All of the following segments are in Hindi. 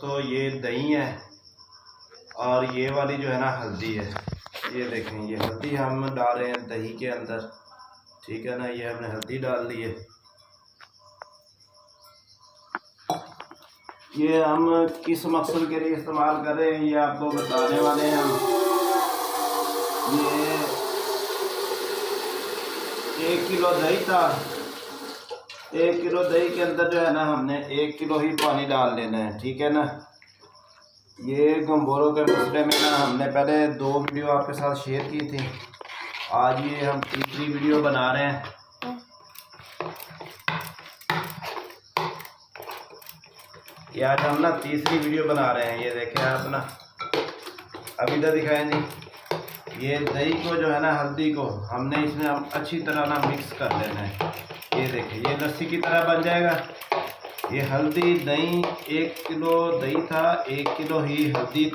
दोस्तों ये दही है और ये वाली जो है ना हल्दी है। ये देखें, ये हल्दी हम डाल रहे हैं दही के अंदर, ठीक है ना। ये हमने हल्दी डाल दी है। ये हम किस मकसद के लिए इस्तेमाल कर रहे हैं ये आपको बताने वाले हैं हम। ये 1 किलो दही था। 1 किलो दही के अंदर जो है ना हमने 1 किलो ही पानी डाल लेना है, ठीक है ना। ये गंबोरों के मसले में ना हमने पहले 2 वीडियो आपके साथ शेयर की थी। आज ये हम तीसरी वीडियो बना रहे हैं। ये आज हम ना तीसरी वीडियो बना रहे हैं। ये देखें आप ना, अभी तो दिखाएं जी। ये दही को जो है ना, हल्दी को हमने इसमें हम अच्छी तरह ना मिक्स कर लेना है। ये देखें, ये लस्सी की तरह बन जाएगा। ये हल्दी दही 1 किलो दही था, 1 किलो ही हल्दी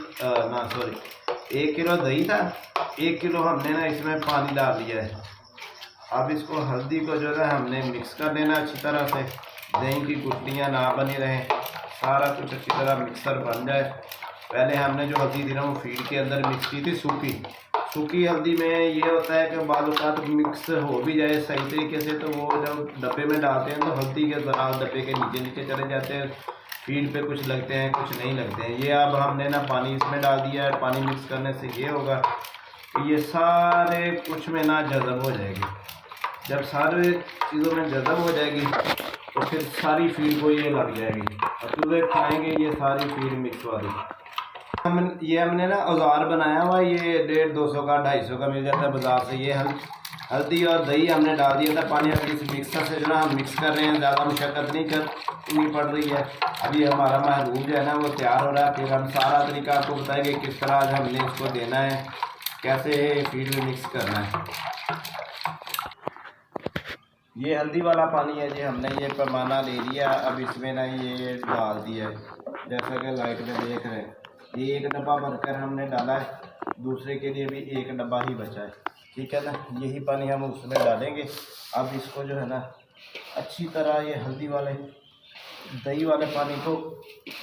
1 किलो दही था, 1 किलो हमने ना इसमें पानी डाल दिया है। अब इसको हल्दी को जो है हमने मिक्स कर लेना अच्छी तरह से, दही की गुठलियाँ ना बनी रहें, सारा कुछ अच्छी तरह मिक्सर बन जाए। पहले हमने जो हल्दी थी ना वो फीड के अंदर मिक्स की थी सूखी हल्दी में ये होता है कि बाद मिक्स हो भी जाए सही तरीके से, तो वो जब डब्बे में डालते हैं तो हल्दी के जराब डब्बे के नीचे चले जाते हैं, फीड पे कुछ लगते हैं कुछ नहीं लगते हैं। ये अब हमने ना पानी इसमें डाल दिया है। पानी मिक्स करने से ये होगा कि ये सारे कुछ में ना जज़ब हो जाएगी। जब सारे चीज़ों में जज़ब हो जाएगी तो फिर सारी फीड को ये लग जाएगी और चूल्हे खाएँगे ये सारी फीड मिक्स वाली। हमने ना औजार बनाया हुआ, ये 150-200 का 250 का मिल जाता है बाज़ार से। ये हल्दी और दही हमने डाल दिया था पानी, अभी इस मिक्सर से जो ना हम मिक्स कर रहे हैं। ज़्यादा मुशक्क़त नहीं करनी पड़ रही है। अभी हमारा महबूब जो है ना वो तैयार हो रहा है। फिर हम सारा तरीका आपको बताएंगे किस तरह आज हमने इसको देना है, कैसे फीड में मिक्स करना है। ये हल्दी वाला पानी है जी, हमने ये पैमाना ले लिया। अब इसमें ना ये डाल दिया है, जैसा कि लाइट में देख रहे हैं। ये 1 डब्बा भरकर हमने डाला है, दूसरे के लिए भी 1 डब्बा ही बचा है, ठीक है ना। यही पानी हम उसमें डालेंगे। अब इसको जो है ना अच्छी तरह ये हल्दी वाले दही वाले पानी को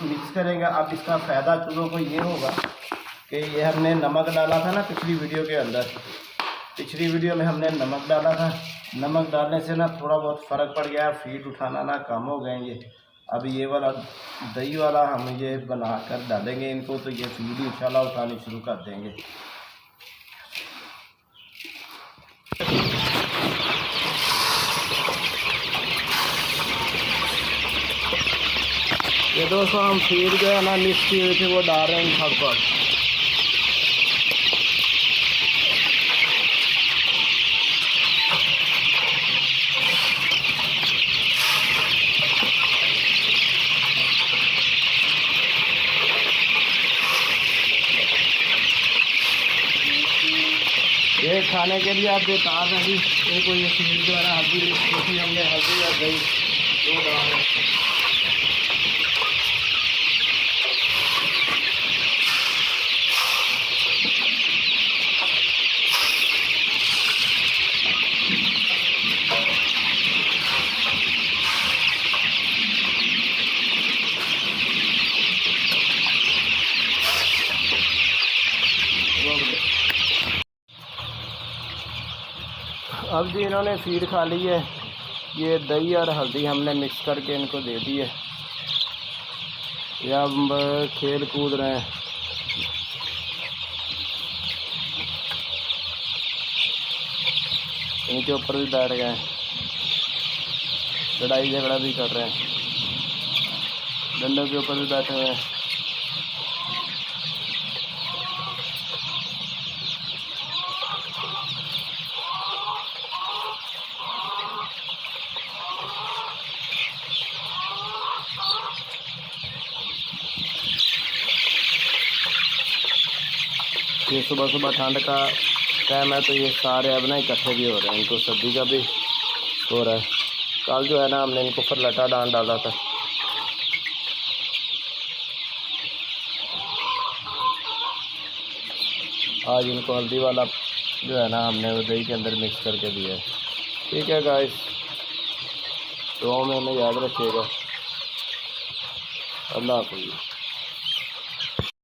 मिक्स करेंगे। अब इसका फ़ायदा चूल्हों को ये होगा कि ये हमने नमक डाला था ना पिछली वीडियो के अंदर। पिछली वीडियो में हमने नमक डाला था। नमक डालने से ना थोड़ा बहुत फ़र्क पड़ गया, फीड उठाना ना कम हो गए ये। अब ये वाला दही वाला हम ये बना कर डालेंगे इनको, तो ये फीड इंशाल्लाह उठानी शुरू कर देंगे। ये दोस्तों हम फीड जो है ना मिक्स की हुई थी वो डाल रहे हैं सब पर। ये खाने के लिए आप बेकार नहीं, इनको ये फीड जो है ना हल्दी मिक्स की हमने, हल्दी और दही दो डाल। अब जी इन्होंने फीड खा ली है। ये दही और हल्दी हमने मिक्स करके इनको दे दी है। ये अब खेल कूद रहे हैं। इनके ऊपर भी बैठ गए, लड़ाई झगड़ा भी कर रहे हैं, डंडों के ऊपर भी बैठे हुए हैं। ये सुबह सुबह ठंड का टाइम है तो ये सारे अब ना इकट्ठे भी हो रहे हैं। इनको सर्दी का भी हो रहा है। कल जो है ना हमने इनको फिर लटा डाल डाला था। आज इनको हल्दी वाला जो है ना हमने वो दही के अंदर मिक्स करके दिया है। ठीक है गाइस, दुआ में हमें याद रखिएगा। अल्लाह हाफ़िज़।